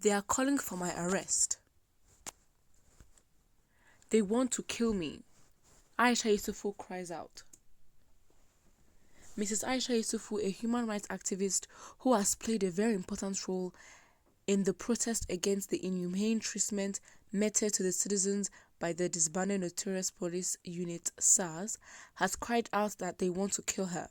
They are calling for my arrest. They want to kill me. Aisha Yesufu cries out. Mrs. Aisha Yesufu, a human rights activist who has played a very important role in the protest against the inhumane treatment meted to the citizens by the disbanded notorious police unit SARS, has cried out that they want to kill her.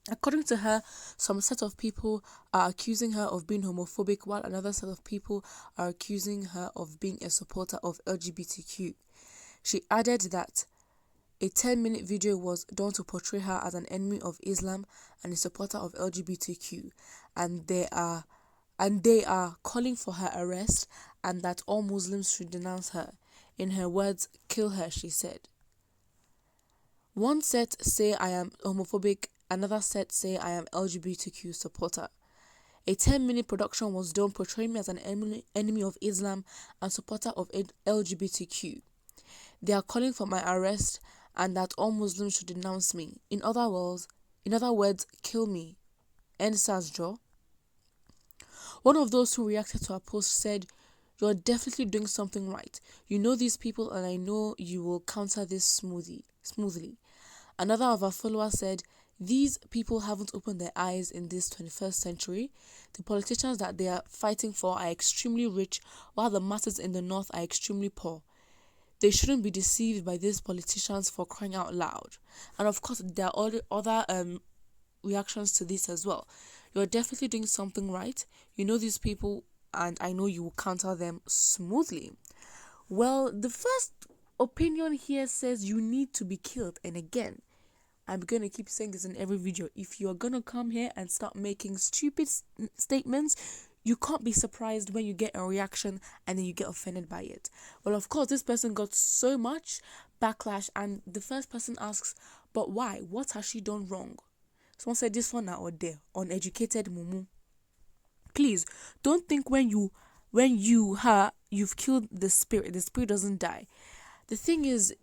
According to her, some set of people are accusing her of being homophobic, while another set of people are accusing her of being a supporter of LGBTQ. She added that a 10-minute video was done to portray her as an enemy of Islam and a supporter of LGBTQ, and they are calling for her arrest and that all Muslims should denounce her. In her words, kill her, she said. One set say I am homophobic, another set say I am LGBTQ supporter. A 10-minute production was done portraying me as an enemy of Islam and supporter of LGBTQ. They are calling for my arrest and that all Muslims should denounce me. In other words, kill me. End SARS jaw. One of those who reacted to her post said, "You're definitely doing something right. You know these people and I know you will counter this smoothly." Another of her followers said, "These people haven't opened their eyes in this 21st century. The politicians that they are fighting for are extremely rich, while the masses in the north are extremely poor. They shouldn't be deceived by these politicians, for crying out loud." And of course, there are other reactions to this as well. You're definitely doing something right. You know these people and I know you will counter them smoothly. Well, the first opinion here says you need to be killed. And again, I'm going to keep saying this in every video. If you're going to come here and start making stupid statements, you can't be surprised when you get a reaction and then you get offended by it. Well, of course, this person got so much backlash, and the first person asks, but why? What has she done wrong? Someone said this one or there, uneducated mumu. Please, don't think when you've killed the spirit doesn't die. The thing is,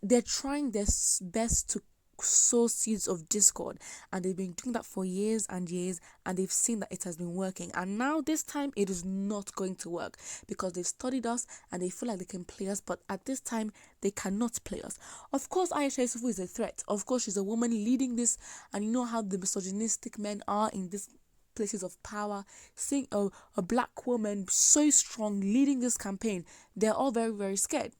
they're trying their best to sow seeds of discord, and they've been doing that for years and years, and they've seen that it has been working, and now this time it is not going to work because they've studied us and they feel like they can play us, but at this time they cannot play us. Of course, Aisha Yesufu is a threat. Of course, she's a woman leading this, and you know how the misogynistic men are in this places of power. Seeing a black woman so strong leading this campaign, they're all very, very scared.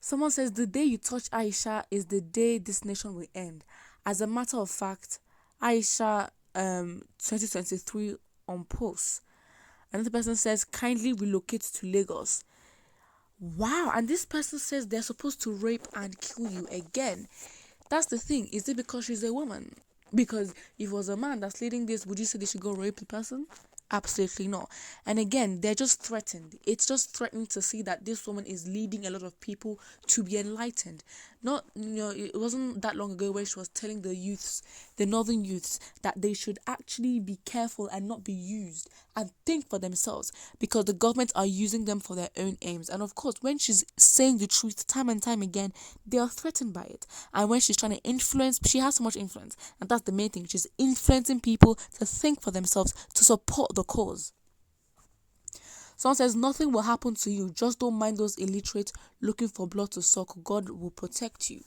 Someone says the day you touch Aisha is the day this nation will end. As a matter of fact, Aisha 2023 on post. Another person says kindly relocate to Lagos. Wow, and this person says they're supposed to rape and kill you again. That's the thing. Is it because she's a woman? Because if it was a man that's leading this, would you say they should go rape the person? Absolutely not. And again, they're just threatened. It's just threatening to see that this woman is leading a lot of people to be enlightened. Not, it wasn't that long ago where she was telling the youths, the northern youths, that they should actually be careful and not be used and think for themselves, because the government are using them for their own aims. And of course, when she's saying the truth time and time again, they are threatened by it. And when she's trying to influence, she has so much influence, and that's the main thing. She's influencing people to think for themselves, to support the cause. Someone says nothing will happen to you, just don't mind those illiterate looking for blood to suck. God will protect you.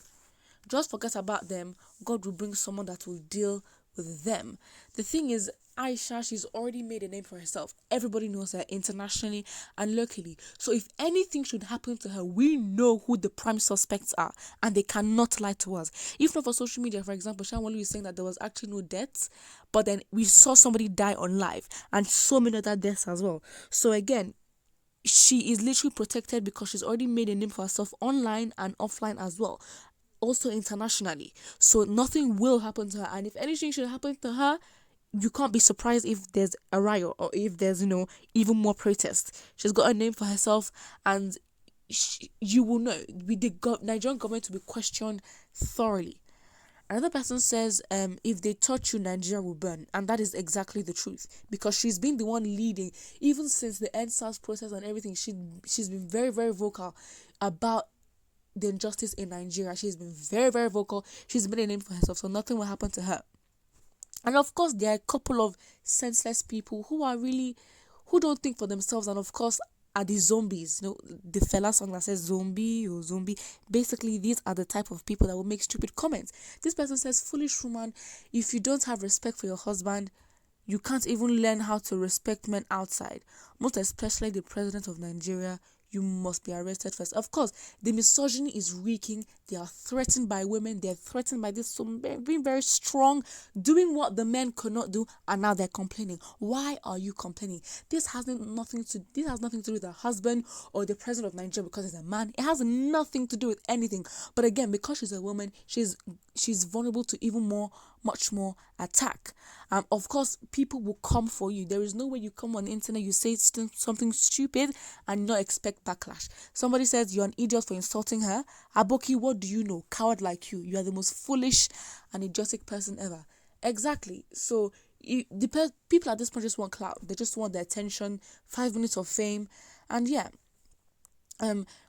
Just forget about them. God will bring someone that will deal with them. The thing is, Aisha, she's already made a name for herself. Everybody knows her internationally and locally. So if anything should happen to her, we know who the prime suspects are, and they cannot lie to us. If not for social media, for example, Shanwali is saying that there was actually no deaths, but then we saw somebody die on live, and so many other deaths as well. So again, she is literally protected because she's already made a name for herself online and offline as well, also internationally. So nothing will happen to her, and if anything should happen to her, you can't be surprised if there's a riot or if there's even more protest. She's got a name for herself, and you will know the Nigerian government will be questioned thoroughly. Another person says, if they touch you, Nigeria will burn. And that is exactly the truth, because she's been the one leading, even since the N1C process and everything. She's been very, very vocal about the injustice in Nigeria. She's been very, very vocal. She's made a name for herself, so nothing will happen to her. And of course, there are a couple of senseless people who who don't think for themselves, and of course are the zombies. The fella song that says zombie or zombie. Basically, these are the type of people that will make stupid comments. This person says, foolish woman, if you don't have respect for your husband, you can't even learn how to respect men outside. Most especially the president of Nigeria, you must be arrested first. Of course, the misogyny is reeking. They are threatened by women. They're threatened by this, so being very strong, doing what the men could not do, and now they're complaining. Why are you complaining? This has nothing to do with the husband or the president of Nigeria because he's a man. It has nothing to do with anything. But again, because she's a woman, she's vulnerable to even much more attack. Of course, people will come for you. There is no way you come on the internet, you say something stupid and not expect backlash. Somebody says you're an idiot for insulting her. Aboki, what do you know? Coward like you. You are the most foolish and idiotic person ever. Exactly. So the people at this point just want clout. They just want the attention, 5 minutes of fame, and yeah.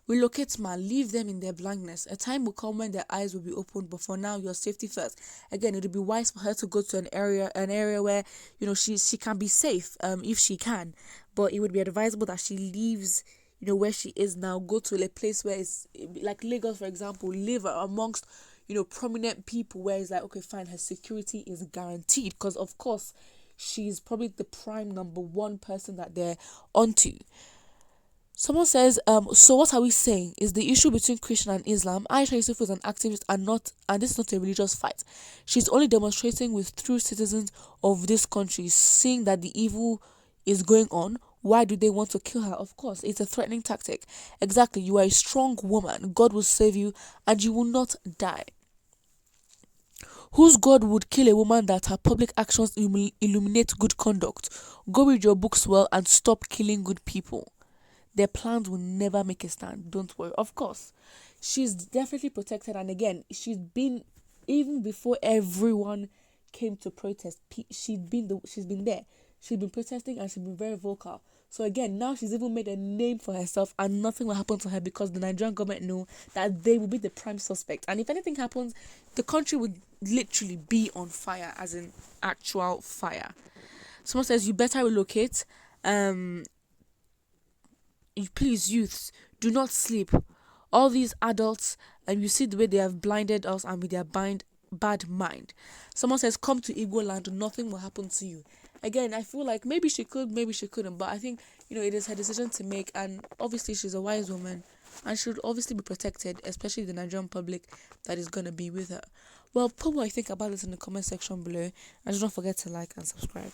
Relocate man, leave them in their blindness. A time will come when their eyes will be opened, but for now, your safety first. Again, it would be wise for her to go to an area where she can be safe, if she can. But it would be advisable that she leaves, where she is now, go to a place where it's like Lagos, for example, live amongst prominent people where it's like, okay, fine, her security is guaranteed, because of course she's probably the prime number one person that they're onto. Someone says, so what are we saying? Is the issue between Christian and Islam? Aisha Yesufu is an activist and this is not a religious fight. She's only demonstrating with true citizens of this country, seeing that the evil is going on. Why do they want to kill her? Of course, it's a threatening tactic. Exactly, you are a strong woman. God will save you and you will not die. Whose God would kill a woman that her public actions illuminate good conduct? Go read your books well and stop killing good people. Their plans will never make a stand. Don't worry. Of course, she's definitely protected. And again, she's been, even before everyone came to protest, she's been there. She's been protesting and she's been very vocal. So again, now she's even made a name for herself and nothing will happen to her because the Nigerian government know that they will be the prime suspect. And if anything happens, the country would literally be on fire, as in actual fire. Someone says, you better relocate. Please, youths, do not sleep. All these adults, and you see the way they have blinded us and with their bad mind. Someone says, come to Igbo land, nothing will happen to you. Again, I feel like maybe she could, maybe she couldn't, but I think, it is her decision to make, and obviously she's a wise woman and should obviously be protected, especially the Nigerian public that is going to be with her. Well, put what you think about this in the comment section below, and do not forget to like and subscribe.